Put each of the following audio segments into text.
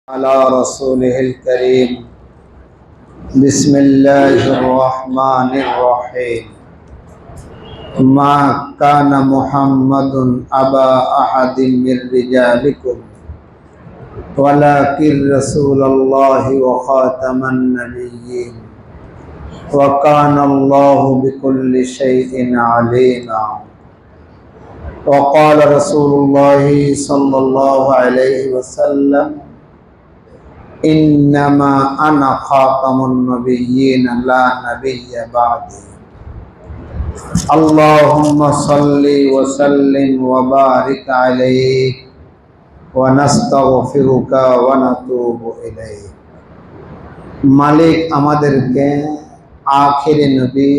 على رسوله الكريم بسم الله الرحمن الرحيم ما كان محمد أبا أحد من رجالكم ولكن رسول الله وخاتم النبيين وكان الله بكل شيء عليما وقال رسول الله صلى الله عليه وسلم إنما أنا خاتم النبيين لا نبي بعدي اللهم صل وسلم وبارك عليه ونستغفرك ونتوب إليه মালিক আমাদেরকে আখির নবী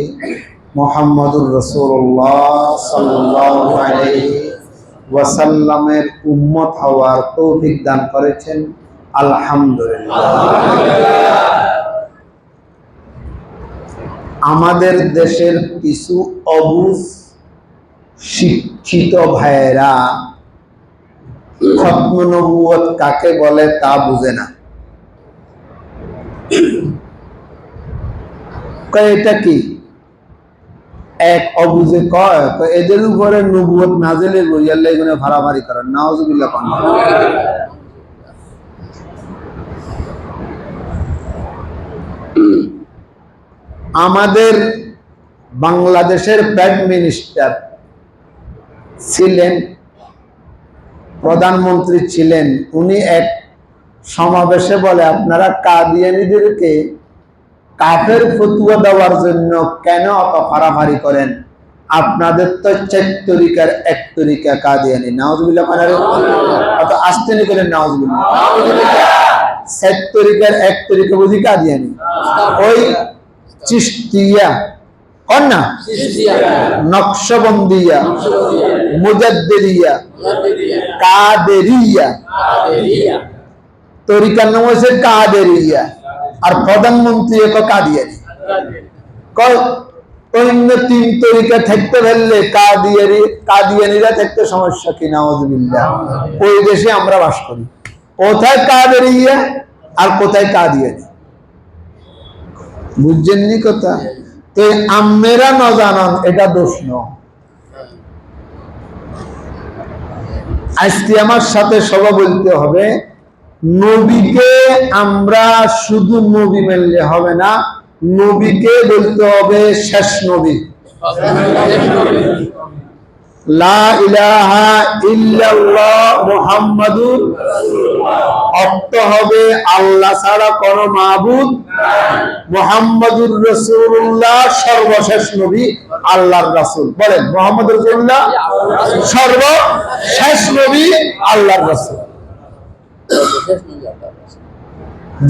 মুহাম্মদুর রাসূলুল্লাহ সাল্লাল্লাহু আলাইহি ওয়াসাল্লামের উম্মত হওয়ার তৌফিক দান করেছেন আলহামদুলিল্লাহ। আমাদের দেশের কিছু অবুঝ শিক্ষিত ভাইয়েরা খতম নবুয়ত কাকে বলে তা বুঝে না। এটা কি এক অবুঝে কয় এদের উপরে নবুয়ত নাজিলের বইয়াল্লাহ এগুলো ভাড়াভাড়ি করেন নাউজুবিল্লাহ। আমাদের বাংলাদেশের প্রাইম মিনিস্টার ছিলেন, প্রধানমন্ত্রী ছিলেন, উনি এক সমাবেশে বলে আপনারা কাদিয়ানীদেরকে কাফের ফতুয়া দেওয়ার জন্য কেন অত ফাড়াফাড়ি করেন, আপনাদের তো 4 তরিকার 1 তরিকা কাদিয়ানী। নাউজুবিল্লাহ। অত আস্তেনি করেন নাউজুবিল্লাহ। 4 তরিকার 1 তরিকা বুঝি কাদিয়ানী, ওই চিশতিয়া কন্যা নকশবন্দিয়া মুজাদ্দিদিয়া কাদেরিয়া তরিকার নাম হচ্ছে কাদেরিয়া আর প্রধানমন্ত্রী এক কাদিয়ানী। অন্য 3 তরিকা থাকতে পারলে কাদিয়ানীরা থাকতে সমস্যা কি? নাউজুবিল্লাহ। ওই দেশে আমরা বাস করি, কোথায় কাদেরিয়া আর কোথায় কাদিয়ানী বুঝছেননি কথা? তো আম্মেরা না জানান এটা দোষ নয়। আজকে আমার সাথে সবাই বলতে হবে, নবীকে আমরা শুধু নবী মানলে হবে না, নবীকে বলতে হবে শেষ নবী। লা ইলাহা ইল্লাল্লাহ মুহাম্মাদুর রাসূলুল্লাহ, অর্থ হবে আল্লাহ ছাড়া কোনো মাবুদ, মুহাম্মাদুর রাসূলুল্লাহ সর্বশেষ নবী, আল্লাহর রাসূল। বলেন মুহাম্মাদুর রাসূলুল্লাহ সর্বশেষ নবী, আল্লাহর রাসূল।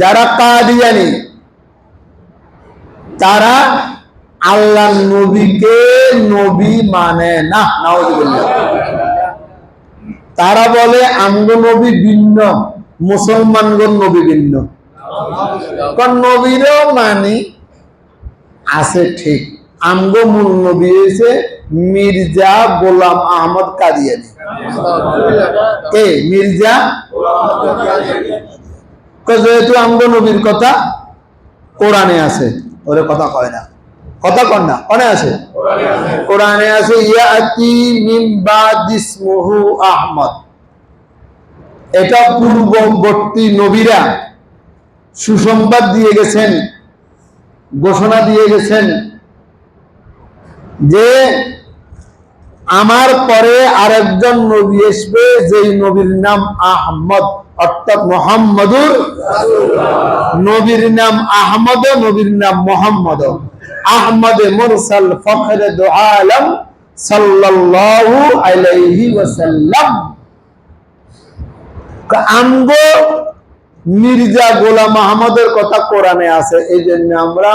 যারা কাদিয়ানী তারা আল্লাহ নবীকে নবী মানে না। নাউজুবিল্লাহ। তারা বলে আমগো নবী ভিন্ন, মুসলমানগণ নবী ভিন্ন। কোন নবীরও মানি আছে ঠিক, আমগো মূল নবী হয়েছে মির্জা গোলাম আহমদ কাদিয়ানী। কে? মির্জা। যেহেতু আমগো নবীর কথা কোরআনে আছে, ওরে কথা কয় না, কথা কন না, কোনে আছে? কোরআনে আছে ইয়াতি মিন বাদিসমুহু আহমদ। এটা পূর্ববর্তী নবীরা সুসংবাদ দিয়ে গেছেন, ঘোষণা দিয়ে গেছেন যে আমার পরে আরেকজন নবী আসবে, যেই নবীর নাম আহমদ, অর্থাৎ মুহাম্মাদুর রাসূলুল্লাহ। নবীর নাম আহমদ, নবীর নাম মুহাম্মদ। আহমদ মুরসাল ফখরে দু আলম সাল্লাল্লাহু আলাইহি ওয়াসাল্লাম। আমগো মির্জা গোলাম আহমদের কথা কোরআনে আছে, এই জন্য আমরা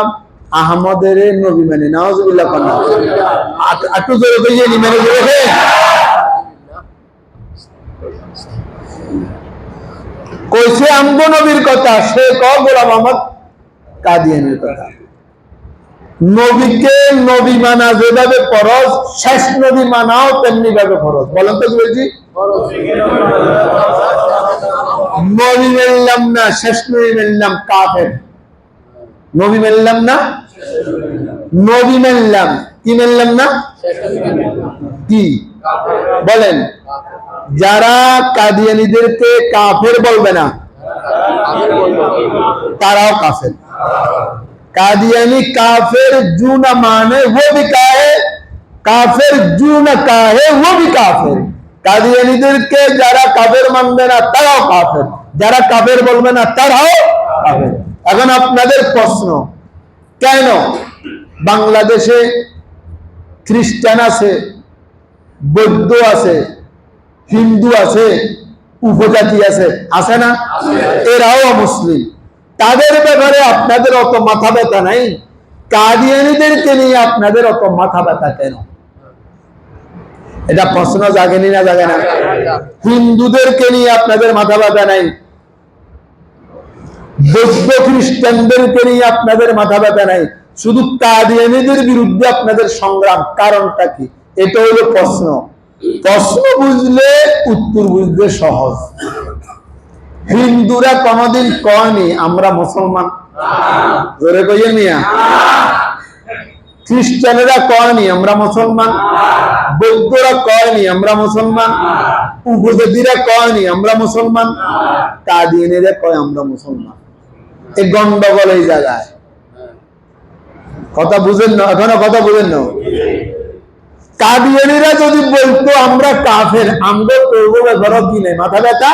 আহমদের নবী মানি। নাউজুবিল্লাহ। একটু জোরে কইয়ে নি মানে জোরে কইছে আমগো নবীর কথা, সে কয় গোলাম আহমদ কাদিয়ানীর কথা। নবীকে নবী মানা যেভাবে ফরজ, শেষ নবী মানাও তেমনি ভাবে ফরজ। বলেন তো বলছি, নবী মেনলাম না, শেষ নবী মেনলাম, কাফের। নবী মেনলাম না, নবী মেনলাম, কি মেনলাম না, কি বলেন? যারা কাদিয়ানীদেরকে কাফের বলবে না তারাও কাফের। कादियानी काफिर जू न माने वो भी काहे, काफिर जू न काहे वो भी काफिर। কাদিয়ানীদেরকে যারা কাফের মানবে না তারাও কাফের, যারা কাফের বলবে না তারাও কাফের। এখন আপনাদের প্রশ্ন, কেন বাংলাদেশে খ্রিস্টান আছে, বৌদ্ধ আছে, হিন্দু আছে, উপজাতি আছে, আছে না? এরাও মুসলিম, তাদের ব্যাপারে আপনাদের অত মাথা ব্যথা নাই, কাদিয়ানীদেরকে নিয়ে আপনাদের অত মাথা ব্যথা কেন? এটা প্রশ্ন জাগেনি না জাগে না? হিন্দুদেরকে নিয়ে আপনাদের মাথা ব্যথা নাই, বৌদ্ধ খ্রিস্টানদেরকে নিয়ে আপনাদের মাথা ব্যথা নাই, শুধু কাদিয়ানীদের বিরুদ্ধে আপনাদের সংগ্রাম, কারণটা কি? এটা হলো প্রশ্ন। প্রশ্ন বুঝলে উত্তর বুঝতে সহজ। হিন্দুরা কোনদিন কয়নি আমরা মুসলমান, জোরে কইয়ে মিয়া। খ্রিস্টানেরা কয়নি আমরা মুসলমান, বৌদ্ধরা কয়নি আমরা মুসলমান, উপজাতিরা কয়নি আমরা মুসলমান, কাদিয়ানীরা কয় আমরা মুসলমান। এই গন্ডগোল এই জায়গায়। কথা বুঝেন না? এখনো কথা বুঝেন না? কাদিয়ানীরা যদি বলতো আমরা কাফের, আমরা করবো ব্যাপার কি নেই, মাথা ব্যথা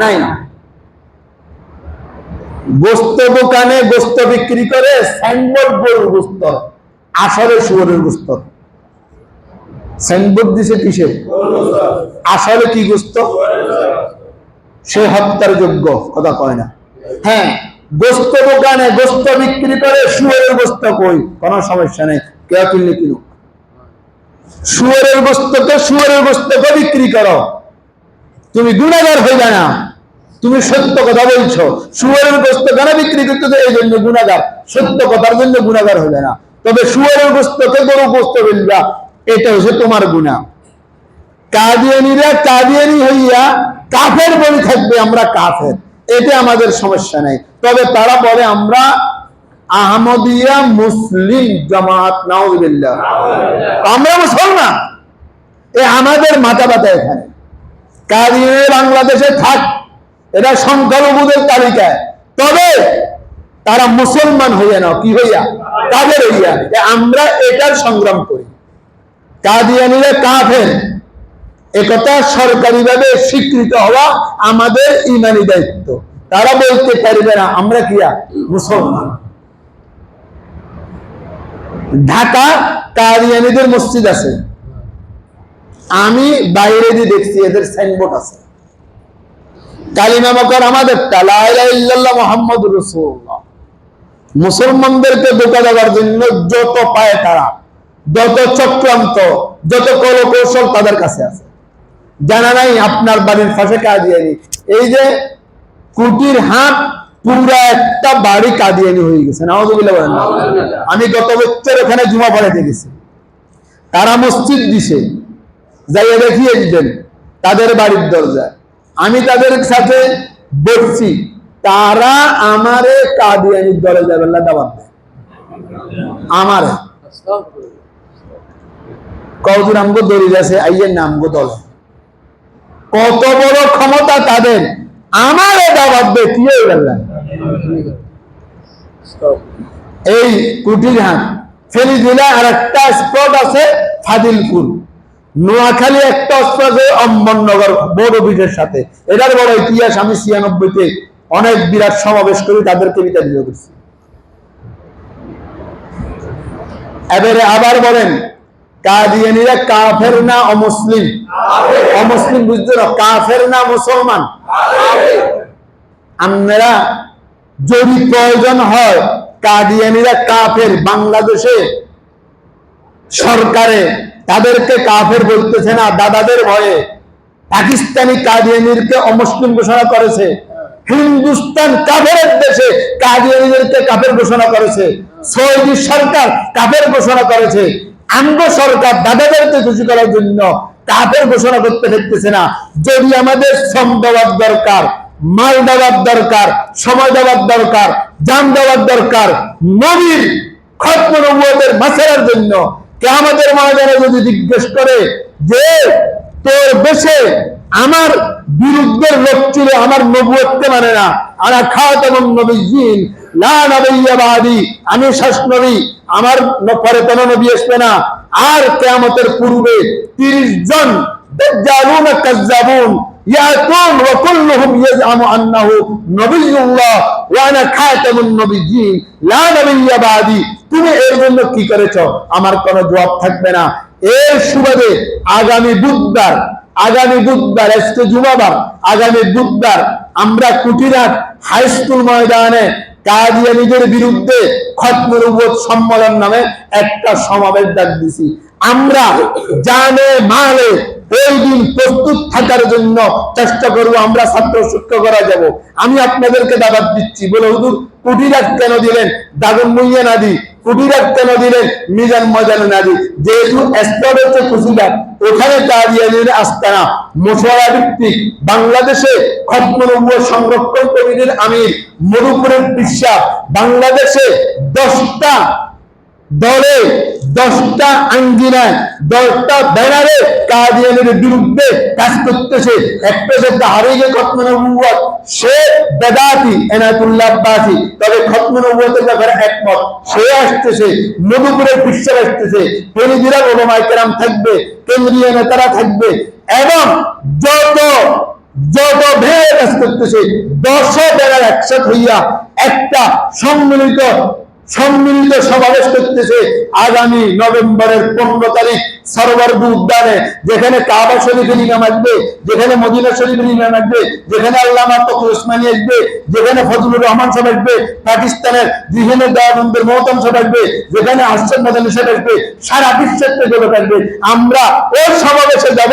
নাই। গোস্ত দোকানে গোস্ত বিক্রি করে সাইনবোর্ড গরুর গোস্ত, আসলে শুয়োরের গোস্ত। সাইনবোর্ড দিছে কিসের? আসলে কি গোস্ত? সে হত্যার যোগ্য, কথা কয় না। হ্যাঁ, গোস্ত দোকানে গোস্ত বিক্রি করে শুয়োরের গোস্ত, কই কোনো সমস্যা নেই, কেউ কিনলে কিনুক। শুয়োরের গোস্তকে শুয়োরের গোস্তকে বিক্রি করো, তুমি গুনাহগার হইবে না, তুমি সত্য কথা বলছো। শুয়োরের গোস্ত কেন বিক্রি করতে, এই জন্য গুনাহগার, সত্য কথার জন্য গুনাহগার হইবে না। তবে শুয়োরের গোস্তকে গরু গোস্ত বলবা, এটা হচ্ছে তোমার গুনাহ। কাদিয়ানীরা কাদিয়ানী হইয়া কাফের বলে থাকবে আমরা কাফের, এটা আমাদের সমস্যা নাই। তবে তারা বলে আমরা আহমদিয়া মুসলিম জামাত, নাউযুবিল্লাহ, আমরা মুসলমান। এ আমাদের মাথা ব্যথা এখানে। কাদিয়ানী বাংলাদেশে থাক, এটা সংখ্যালঘুদের তালিকায়, তবে তারা মুসলমান হইয়া না, কি হইয়া? কাফের হইয়া। আমরা এটার সংগ্রাম করি। কাদিয়ানীরা কাফের, একথা সরকারিভাবে স্বীকৃত হওয়া আমাদের ইমানি দায়িত্ব। তারা বলতে পারবে না আমরা কিয়া মুসলমান। ঢাকা কাদিয়ানীদের মসজিদ আছে, আমি বাইরে দিয়ে দেখছি এদের সাইনবোর্ড আছে, কালিমা মকর আমাদের লা ইলাহা ইল্লাল্লাহ মুহাম্মাদুর রাসূলুল্লাহ। মুসলমানদেরকে ধোঁকা দেওয়ার জন্য যত পায় তারা, যত চক্রান্ত, যত কৌশল তাদের কাছে আছে। জানা নাই আপনার বাড়ির পাশে কাদিয়ানী, এই যে কুটির হাট পুরা একটা বাড়ি কাদিয়ানী হয়ে গেছে, নাউযুবিল্লাহ বলেন না। আমি গত বছর ওখানে জুমা পড়াইতে গেছি, তারা মসজিদ দিছে, যাইয়া দেখিয়ে দিবেন তাদের বাড়ির দরজায়। আমি তাদের সাথে বলছি, তারা আমারে কাদিয়ানীর দলে যাবে না দাওয়াত দেয়, আমারে কওদুর আমগো দলিল আছে, আইয়ের নামগো দলে। কত বড় ক্ষমতা তাদের, আমারে দাওয়াত দেয়, কি হয়ে গেল? এই কুটিরহাট ফেনী জেলায় আর একটা স্পট আছে ফাজিলপুর, নোয়াখালী একটা স্পট আছে অম্বরনগর বোর্ড অফিসের সাথে। এটার বড় ইতিহাস, আমি 96-তে অনেক বিরাট সমাবেশ করি, তাদেরকে বিতাড়িত করছি। এবারে আবার বলেন কাদিয়ানীরা কাফের না অমুসলিম? অমুসলিম বুঝতে না, কাফের না মুসলমান? আপনারা যদি প্রয়োজন হয় কাদিয়ানীরা কাফের, বাংলাদেশে সরকারে তাদেরকে কাফের বলতেছে না দাদাদের ভয়ে, পাকিস্তানি কাদিয়ানীদেরকে অমুসলিম ঘোষণা করেছে, হিন্দুস্তান কাফের দেশে কাদিয়ানীদেরকে কাফের ঘোষণা করেছে, সৌদি সরকার কাফের ঘোষণা করেছে, আমগো সরকার দাদাদেরকে খুশি করার জন্য কাফের ঘোষণা করতে দেখতেছে না। যদি আমাদের শ্রম দেওয়ার দরকার, মাল দেওয়ার দরকার, সময় দেওয়ার দরকার, জান দেওয়ার দরকার নবীর খতম নবুয়তের মাসেরার জন্য। কিয়ামতের ময়দানে যদি জিজ্ঞেস করে যে তোর দেশে আমার বিরুদ্ধের লোক ছিল, আমার নবুয়তকে মানে না, আনা খাতামুন নবিয়্যিন লা নবিয়্যা বাদি, আমি শেষ নবী, আমার পরে কোনো নবী আসবে না। আর কিয়ামতের পূর্বে 30 জন দাজ্জালুন কাজ্জাবুন ইয়াতুন ওয়া কুল্লুহুম ইয়াজআমু আন্নাহু নবিয়্যুল্লাহ ওয়া আনা খাতামুন নবিয়্যিন লা নবিয়্যা বাদি। তুমি এর জন্য কি করেছো? আমার কোনো জবাব থাকবে না। এর সুবাদে আগামী বুধবার আজকে জুমাবার, আগামী বুধবার আমরা কুটিরাট হাই স্কুল ময়দানে কাদিয়ানীদের বিরুদ্ধে খতম নবুয়ত সম্মেলন নামে একটা সমাবেশ ডাক দিছি। আমরা জানে মালে ওই দিন প্রস্তুত থাকার জন্য চেষ্টা করবো। আমরা ছাত্র শিক্ষকরা যাব। আমি আপনাদেরকে দাওয়াত দিচ্ছি। বলে হুজুর কুটিরাট কেন দিলেন? দাগন মুইয়া না দি, কুটিরাট কেন দিলেন? মিজান ময়দানে না দি। যেহেতু স্তর হচ্ছে কুচিরাট, ওখানে কাদিয়ানীর আস্তানা মশওয়ারা ভিত্তিক বাংলাদেশে খতম নবুয়ত সংরক্ষণ কমিটির আমির মধুপুরের বিশ্বাস, বাংলাদেশে 10টা দলে 10টা আঙ্গিনায় 10টা ব্যানারে কাদিয়ানীর বিরুদ্ধে কাজ করতেছে। একটা শব্দ হারিয়ে খতম নবুয়ত, সে বেদাতি এনায়েতুল্লাহ আব্বাসী, তবে খতম নবুয়তের ব্যাপারে একমত, সে আসতেছে। মধুপুরের বিশ্বাস আসতেছে, ফরিদিরা ওলামায়ে কেরাম থাকবে, কেন্দ্রীয় নেতারা থাকবে, এবং যত ভেদ কাজ করতেছে 10 ব্যানার একসাথ হইয়া একটা সম্মিলিত সমাবেশ করতেছে আগামী নভেম্বরের 15 তারিখ সরওয়ারদী উদ্যানে, যেখানে কাবা শরীফের ইমাম আসবে, যেখানে মদিনা শরীফের ইমাম আসবে, যেখানে আল্লামা তকি উসমানী আসবে, যেখানে ফজলুর রহমান সাহেব আসবে পাকিস্তানের, যেখানে দয়ানন্দের মহতম সাহেব আসবে, যেখানে আশরাফ মাদানী সাহেব আসবে, সারা বিশ্বের থেকে লোক আসবে। আমরা ওই সমাবেশে যাব।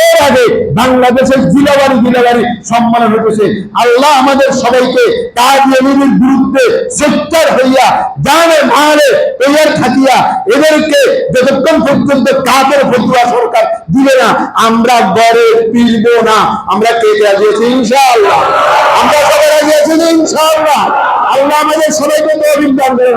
এর আগে বাংলাদেশের জিলাবাড়ি সম্মেলন হতেছে। আল্লাহ আমাদের সবাইকে কাদিয়ানীর বিরুদ্ধে সোচ্চার হইয়া জানে মালে তৈয়ার থাকিয়া এদেরকে যতক্ষণ পর্যন্ত কাফের ফতোয়া সরকার দিবে না, আমরা গড়ে পিলবো না। আমরা কে রাজি আছি? ইনশাআল্লাহ। আমরা সবাই রাজি আছি ইনশাআল্লাহ। আল্লাহ আমাদের সবাইকে তৌফিক দান করেন।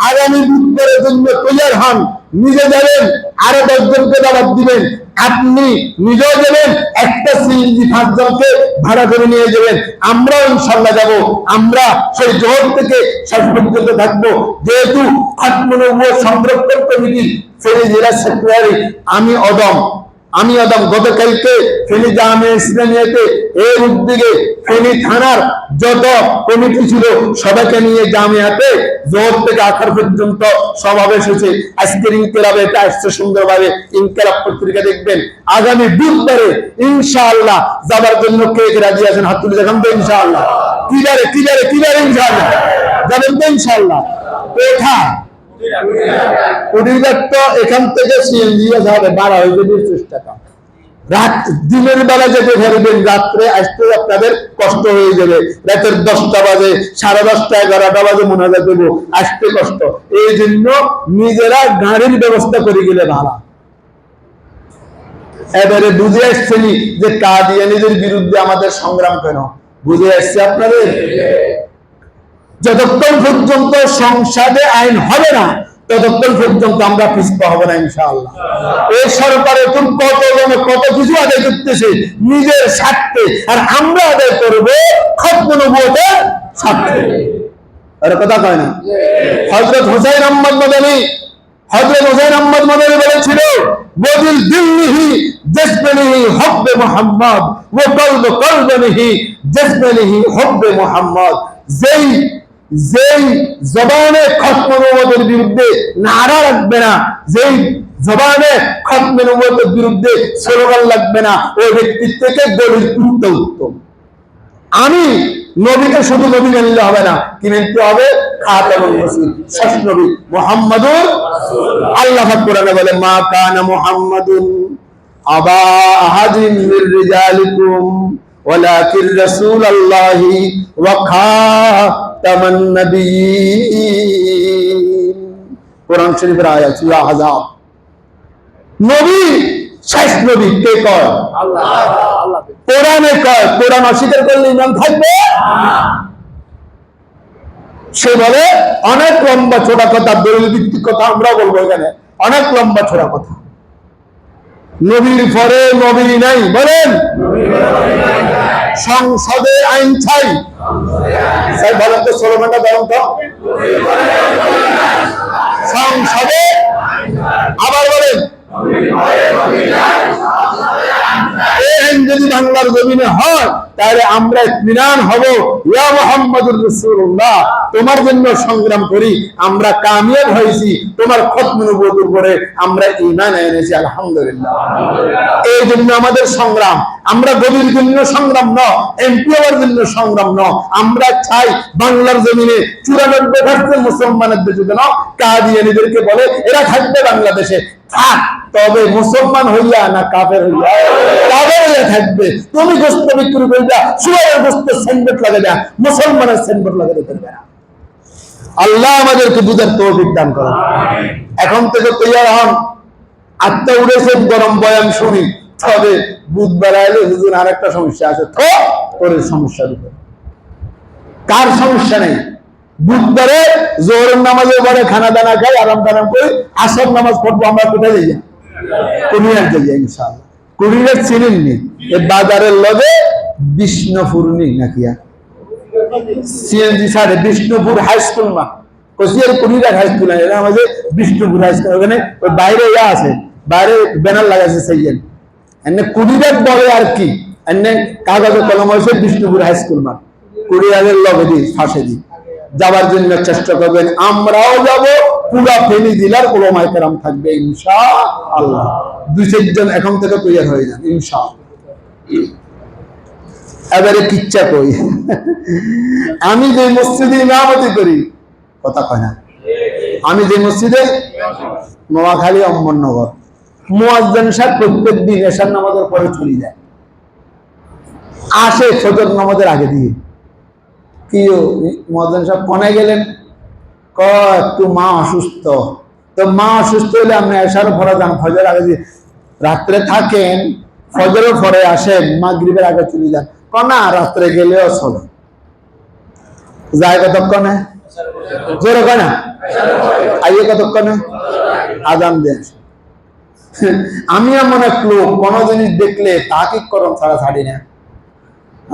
আগামী বুধবারের জন্য তৈয়ার হন। নিজে যাবেন, আরো 10 জনকে দাওয়াত দিবেন, আপনি নিজেও যাবেন, একটা সিএনজি 5 জনকে ভাড়া করে নিয়ে যাবেন। আমরাও ইনশাআল্লাহ যাব। আমরা সেই জোহর থেকে শেষ পর্যন্ত থাকবো। যেহেতু খতম নবুয়ত সংরক্ষণ কমিটির ফেনী জেলা সেক্রেটারি আমি অদম গতকালকে ফেনী জামিয়া ইসলামিয়াতে এর উদ্যোগে ফেনী থানার যত কমিটি ছিল সবাইকে নিয়ে জামিয়াতে জোহর থেকে আখার পর্যন্ত সমাবেশ হয়েছে। আজকের ইনকিলাবে এটা আসছে সুন্দরভাবে। ইনকিলাব পত্রিকা দেখবেন। আগামী বুধবারে ইনশাআল্লাহ যাবার জন্য কে রাজি আছেন? হাত তুলে দেখান তো। ইনশাআল্লাহ। কিবারে ইনশাআল্লাহ যাবেন তো ইনশাআল্লাহ। কোথায়? কুটিরঘাট তো এখান থেকে সিএনজি যাবে, ভাড়া হয়ে যাবে 20 টাকা। রাত দিনের বেলা যেতে পারবেন, রাত্রে আসতে আপনাদের কষ্ট হয়ে যাবে। রাতের 10টা বাজে, 10:30, 11টা বাজে মোনাজাত দেবো, আসতে কষ্ট। এই জন্য নিজেরা গাড়ির ব্যবস্থা করে গেলে ভাড়া। এবারে বুঝে আসছেনি যে কাদিয়ানীদের বিরুদ্ধে আমাদের সংগ্রাম কেন? বুঝে আসছে আপনাদের? যতক্ষণ পর্যন্ত সংসদে আইন হবে না ততক্ষণ পর্যন্ত আমরা পিছপা হব না ইনশাআল্লাহ। এই সরকার এখন কত কিছু আদায় করতেছে নিজের স্বার্থে, আর আমরা আদায় করব খতম নবুয়তের স্বার্থে। আর কথা কয় না? হযরত হুসাইন আহমদ মাদানী বলেছিল, ওয়াদিল দিল্লিহি জাসমানিহি হুব্বে মুহাম্মদ ওয়া কলবনিহি জাসমানিহি হুব্বে মুহাম্মদ। যেই জবানে খতম নবুয়তের বিরুদ্ধে নারা লাগবে না, যেই জবানে খতম নবুয়তের বিরুদ্ধে স্লোগান লাগবে না, ওই ব্যক্তির থেকে দলিল উত্তম। আমি নবীকে শুধু নবী মানলে হবে না, কি মানতে হবে? খাতামুন রাসূল, শেষ নবী মুহাম্মাদুর রাসূলুল্লাহ। আল্লাহ পাক কোরআনে বলে, মা কানা মুহাম্মাদুন আবা আহাদিন মির রিজালিকুম ওয়ালাকিন রাসূলুল্লাহি ওয়া খাতামান নবিয়্যিন। কোরআন শরীফের আয়াত সূরা আহজাব। নবী শেষ নবী কে কয়? কোরআনে কয়। কোরআন অস্বীকার করলে ইমান থাকবে? সে বলে অনেক লম্বা ছোটা কথা, দলিল ভিত্তিক কথা আমরা বলবো এখানে, অনেক লম্বা ছোটা কথা। নবীর পরে নবী নাই, বলেন সংসদে আইন চাই। বলেন তো স্লোগানটা বলেন তো, সংসদে, আবার বলেন এই আইন যদি বাংলার জমিনে হয় তাহলে আমরা ইতমিনান হব, ইয়া মুহাম্মাদুর রাসূলুল্লাহ তোমার জন্য সংগ্রাম করি, আমরা কামিয়াব হয়েছি, তোমার খতম নবুয়তের উপরে আমরা ঈমান এনেছি, আলহামদুলিল্লাহ। এই জন্য আমাদের সংগ্রাম, আমরা গভীর জন্য সংগ্রাম ন, এমপি হওয়ার জন্য সংগ্রাম ন, আমরা চাই বাংলার জমিনে 94% মুসলমানের দেশে যেন কাদিয়ানীদেরকে বলে এরা থাকবে বাংলাদেশে, থাক, তবে মুসলমান হইয়া না কাফের হইয়া, কাফের হইয়া থাকবে। তুমি গোস্ত বিক্রি করবা, শুয়ারের গোস্তের সাইনবোর্ড লাগাবে, মুসলমানের সাইনবোর্ড লাগাতে পারবে না। আল্লাহ আমাদেরকে বুঝার তৌফিক দান করেন। এখন থেকে তৈয়ার হন, আত্মা উড়েছে গরম বয়ান শুনি, তবে বুধবার আইলে হুজুর আর একটা সমস্যা আছে, তো ওর সমস্যার উপরে কার সমস্যা নেই। বুধবারে জোহরের নামাজের পরে খানা দানা খাই, আরাম টারাম করি, আসর নামাজ পড়বো আমরা কোথায় যাই? কুমিল্লার যাই ইনশাআল্লাহ। কুমিল্লার চিনেননি? এই বাজারের লগে বিষ্ণুপুর নেই নাকি সিএনজি সাড়ে বিষ্ণুপুর হাই স্কুল মা কোচিয়ার কুমিল্লার হাই স্কুল আছে আমাদের বিষ্ণুপুর হাই স্কুল, ওখানে ওই বাইরে ইয়া আছে, বাইরে ব্যানার লাগাছে সেইয়েন এনে কুমিল্লার বলে আর কি, এনে কাগজে কলম হয়েছে বিষ্ণুপুর হাই স্কুল মা, কুমিল্লার লগে দিই ফাঁসে দিই, যাবার জন্য চেষ্টা করবেন। আমরাও যাব, পুরা ফেনী জেলার ওলামায়ে কেরাম থাকবে ইনশাআল্লাহ। 2-4 জন এখন থেকে তৈরি হয়ে যান ইনশাআল্লাহ। এবারে কিচ্ছা কই, আমি যে মসজিদে ইমামতি করি, কথা কয় না, আমি যে মসজিদে নোয়াখালী অম্বরনগর, মুয়াজ্জিন সাহেব প্রত্যেক দিন এশার নামাজের পরে চলে যায়, আসে ফজর নামাজের আগে দিয়ে। কি মুয়াজ্জিন সাহেব কোনায় গেলেন? একটু মা অসুস্থ। তো মা অসুস্থ হলে আপনি এশার পরে যান, ফজর আগে দিয়ে রাত্রে থাকেন, ফজরের পরে আসেন, মাগরিবের আগে চলে যান। না রাত্রে গেলেও চলে, যায় কতক্ষণে? জোরে কয় না, আইয়ে কতক্ষণে? আজান দিয়ে আসে। আমি এমন এক লোক, কোন জিনিস দেখলে তাহকিকরণ ছাড়া ছাড়ি না।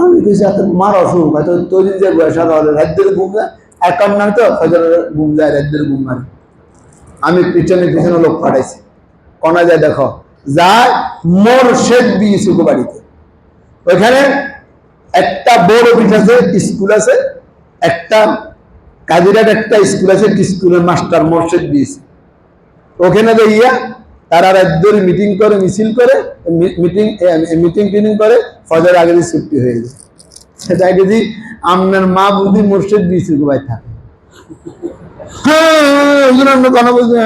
আমি কিছু মার অসুখ, তৈরি যে বয়সা রাজ্যের ঘুম যায়, এখন না তো ফজরের ঘুম যায়, রাজ্যের ঘুম মারে। আমি পিছনে পিছনে লোক পাঠাইছি, কোনা যায় দেখো, যায় মোরশেদ বিএসুকে বাড়িতে, ওইখানে একটা বড় অফিস আছে, স্কুল আছে, একটা কাজিরাট একটা স্কুল আছে, স্কুলের মাস্টার মোরশেদ দিয়েছে। ওখানে যাইয়া তারা রাজ্যের মিটিং করে, মিছিল করে, মিটিং করে, ফজর আগে ছুটি হয়ে যায়। সেটা যদি আপনার মা বুঝি মোরশেদ দিয়েছে ভাই থাকে, হ্যাঁ কোনো বুঝে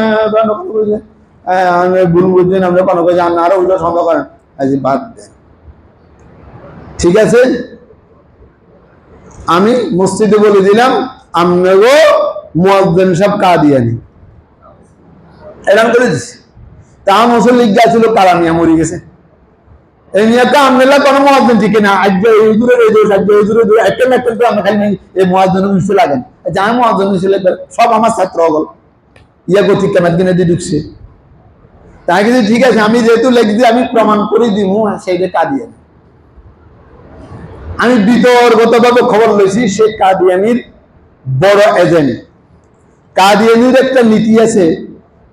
ভুল বুঝছেন, আমরা কোনো বুঝে আরো উল্টো সন্দেহ করেন, আজ বাদ দেন। ঠিক আছে, আমি মসজিদে বলে দিলাম আমনেগো মুয়াজ্জিন সাহেব কাদিয়ানী, এরকম করে দিছি। তা মুসল্লি গেছিল কালামিয়া মরে গেছে, এই নিয়ে তো আমনেলা কোনো মুয়াজ্জিন ঠিক না, আজ এই দূরে এই দূরে, আজ এই দূরে দূরে একটা একটা তো আমরা খালি এই মুয়াজ্জিন মিশে লাগেন, যা মুয়াজ্জিন মিশে সব আমার ছাত্র হল ইয়া গতি কেনার দিনে দিয়ে ঢুকছে। তাই কিন্তু ঠিক আছে, আমি যেহেতু লিখছি আমি প্রমাণ করে দিব সেইটা কাদিয়ানী। আমি বিতর্কগতভাবে খবর লইছি, সে কাদিয়ানির বড় এজেন্ট। কাদিয়ানির একটা নীতি আছে,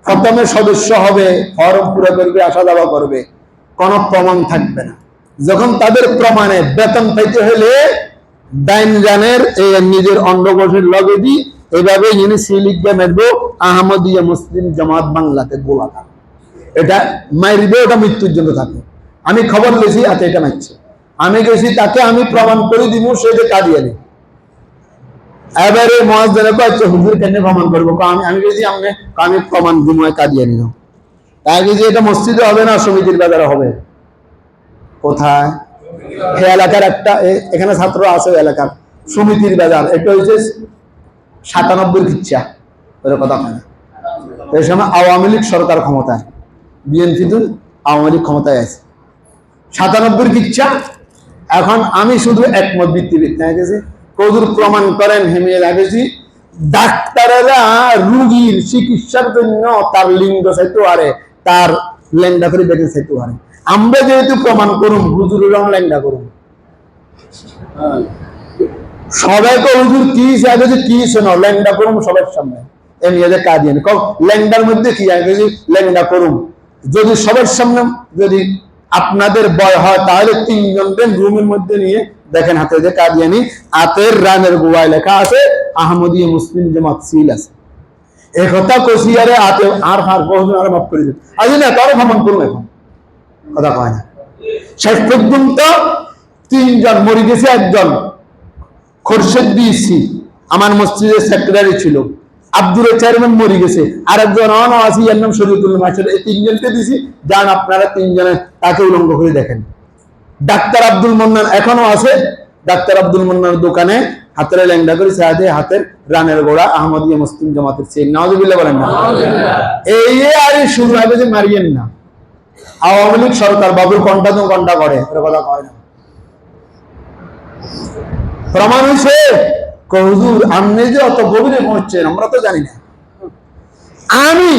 প্রথমে সদস্য হবে, ফর্ম পুরো করবে, আসা যাওয়া করবে, কোনো প্রমাণ থাকবে না। যখন তাদের প্রমাণে বেতন পাইতে হলে ডাইন জানের এই নিজের অন্ডকোষের লগে দি এভাবে যিনি সিলিখবে মেরবো আহমদিয়া মুসলিম জামাত বাংলাতে গোলাকার, এটা মাইরবে, ওটা মৃত্যুর জন্য থাকে। আমি খবর লইছি, আচ্ছা এটা মারছে, আমি গেছি, তাকে আমি প্রমাণ করে দিব সে যে কাদিয়ানী। এবারে মুয়াজ্জিনে কয় হুজুর কেন প্রমাণ করবো? আমি গেছি, আমি প্রমাণ দিব কাদিয়ানী না। তাই যে এটা মসজিদে হবে না, সমিতির বাজারে হবে। কোথায়? এই এলাকার একটা, এখানে ছাত্র আছে এলাকার, সমিতির বাজার, এটা হচ্ছে 97 কিচ্ছা, ওর কথা হয় না। এই সময় আওয়ামী লীগ সরকার ক্ষমতায়, বিএনপি তো আওয়ামী লীগ ক্ষমতায় আছে, 97 কিচ্ছা। এখন আমি শুধু একমত ভিত্তিক গেছি, কদুর প্রমাণ করেন হেমিয়ে রাখেছি, ডাক্তারেরা রুগীর চিকিৎসার জন্য তার লিঙ্গ চাইতে পারে, তার লেংডা করে বেঁচে চাইতে পারে। আমরা যেহেতু প্রমাণ করুন, হুজুরের লেংডা করুন, সবাইকে হুজুর কি চাইবে যে কি শোনো লেংডা করুন সবার সামনে, এমনি কাঁদিয়ে লেংডার মধ্যে কি আগে লেংডা করুন। যদি সবার সামনে যদি আপনাদের ভয় হয়, তাহলে 3 জনকে রুমের মধ্যে নিয়ে দেখেন, হাতে যে কাদিয়ানি, হাতের রানের গোয়ায় লেখা আছে আহমদীয় মুসলিম জামাত সিল আছে। এই কথা কসিয়ারে হাতে আর হার বহুজন আর মাফ করে দিন, আজ না তারও ভ্রমণ করুন, এখন কথা কয় না। শেষ পর্যন্ত 3 জন মরে গেছে, একজন খোরশেদ বিসি আমার মসজিদের সেক্রেটারি ছিল, আব্দুলের চেয়ারম্যান মরে গেছে, আর একজন আছে এর নাম শরীয়তুল মাসের। এই 3 জনকে দিছি, যান আপনারা 3 জনে তাকে উলঙ্গ করে দেখেন। ডাক্তার আব্দুল মান্নান এখনো আছে, ডাক্তার আব্দুল মান্নানের দোকানে হাতের লেংডা করে সাহায্যে হাতের রানের গোড়া আহমদীয় মুসলিম জামাতের চেন। নাউজুবিল্লাহ বলেন না। এই আর শুরু হবে যে মারিয়েন না, আওয়ামী লীগ সরকার বাবুর কন্টা তো কন্টা করে, কথা কয় না। প্রমাণ হয়েছে হুজুর আপনি যে অত গভীরে পৌঁছছেন আমরা তো জানি না। আমি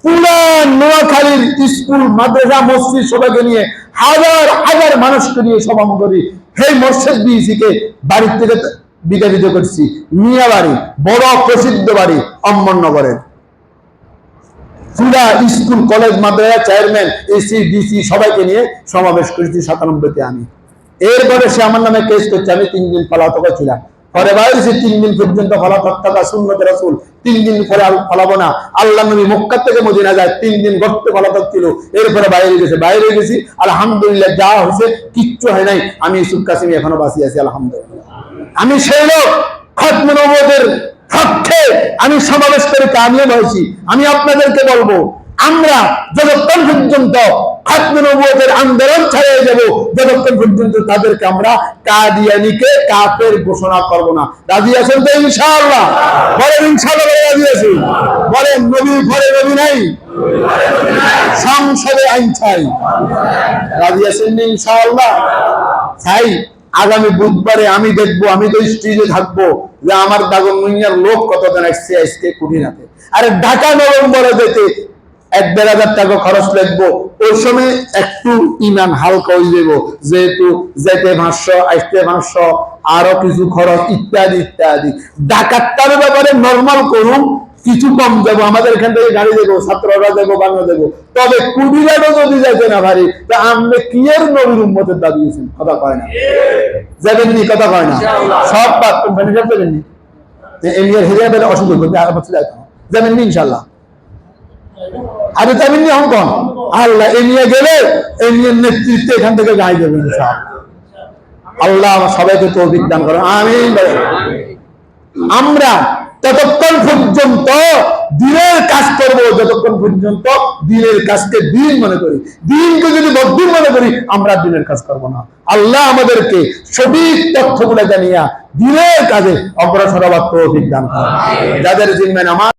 পুরা নোয়াখালীর স্কুল মাদ্রাসা মসজিদ সবাইকে নিয়ে হাজার হাজার মানুষকে নিয়ে সভা করি, সেই মোর্শেদ বিসিকে বাড়ির থেকে বিতাড়িত করছি। মিয়া বাড়ি, বড় প্রসিদ্ধ বাড়ি অম্বরনগরের, পুরা স্কুল কলেজ মাদ্রাসা চেয়ারম্যান এসি ডিসি সবাইকে নিয়ে সমাবেশ করেছি 97-তে আমি। এরপরে সে আমার নামে কেস করছে, আমি 3 দিন পলাতক ছিলাম। পরে বাইরেছি 3 দিন পর্যন্ত পলাতক থাকা সুন্নতে রাসূল, 3 দিন পরে পালাবো না। আল্লাহ নবী মক্কা থেকে মদিনা যায়, 3 দিন গর্তে পলাতক ছিল, এরপরে বাইরে গেছি। আলহামদুলিল্লাহ, যা হয়েছে কিচ্ছু হয় নাই। আমি ইউসুফ কাসিমি এখনো বাঁচি আছি আলহামদুলিল্লাহ। আমি সেই লোক খতমে নবুয়তের পক্ষে আমি সমাবেশ করে কামিয়াব হয়েছি। আমি আপনাদেরকে বলবো, আমরা যতক্ষণ পর্যন্ত খতমে নবুয়তের আন্দোলন ছাড়িয়ে যাব, যতক্ষণ পর্যন্ত তাদেরকে আমরা কাদিয়ানীকে কাফের ঘোষণা করব না। রাজি আছেন তো ইনশাআল্লাহ? বলেন ইনশাআল্লাহ। রাজি আছি? বলেন নবী ঘরে নবী নাই, সংসদে আইন চাই। রাজি আছেন ইনশাআল্লাহ? চাই। আগামী বুধবারে আমি দেখবো, আমি তো স্টেজে থাকবো, যে আমার দাগন মুইয়ার লোক কতজন আসছে আজকে কুটিনাতে। আরে ঢাকা নভেম্বরে যেতে 1-1.5 টাকা খরচ লাগবো। ওই সময় একটু ইমান হালকা হয়ে যাবো, যেহেতু যেতে 500 আসতে 500 আরো কিছু খরচ ইত্যাদি ইত্যাদি। ডাকাতটার ব্যাপারে নর্মাল করুন, কিছু কম যাবো, আমাদের এখান থেকে গাড়ি দেবো, ছাত্ররা দেবো, বাংলা দেবো। তবে কুড়িরাটও যদি যাইতে না পারি, তা আপনি কি এর নবীর উম্মতের দাবিয়েছেন? কথা কয় না, যাবেননি? কথা কয় না। সব পাত কোম্পানি যাবেননি, এমনিয়ার হেরিয়া বেলে অসুবিধা করবে, আর বছর যাবেননি ইনশাল্লাহ। আরে যাবেননি হং কং? আল্লাহ এমনিয়া গেলে এমনিয়ার নেতৃত্বে এখান থেকে গাই দেবেন সব। আল্লাহ সবাইকে তৌফিক দান করেন, আমিন। আমরা ততক্ষণ পর্যন্ত দিনের কাজ করব, যতক্ষণ পর্যন্ত দিনের কাজকে দিন মনে করি। দিনকে যদি বদ্দিন মনে করি, আমরা দিনের কাজ করব না। আল্লাহ আমাদেরকে সঠিক তথ্যগুলো জানিয়া দিনের কাজে অগ্রসর হওয়ার তৌফিক দান করেন। যাদের জিম্মায় নামাজ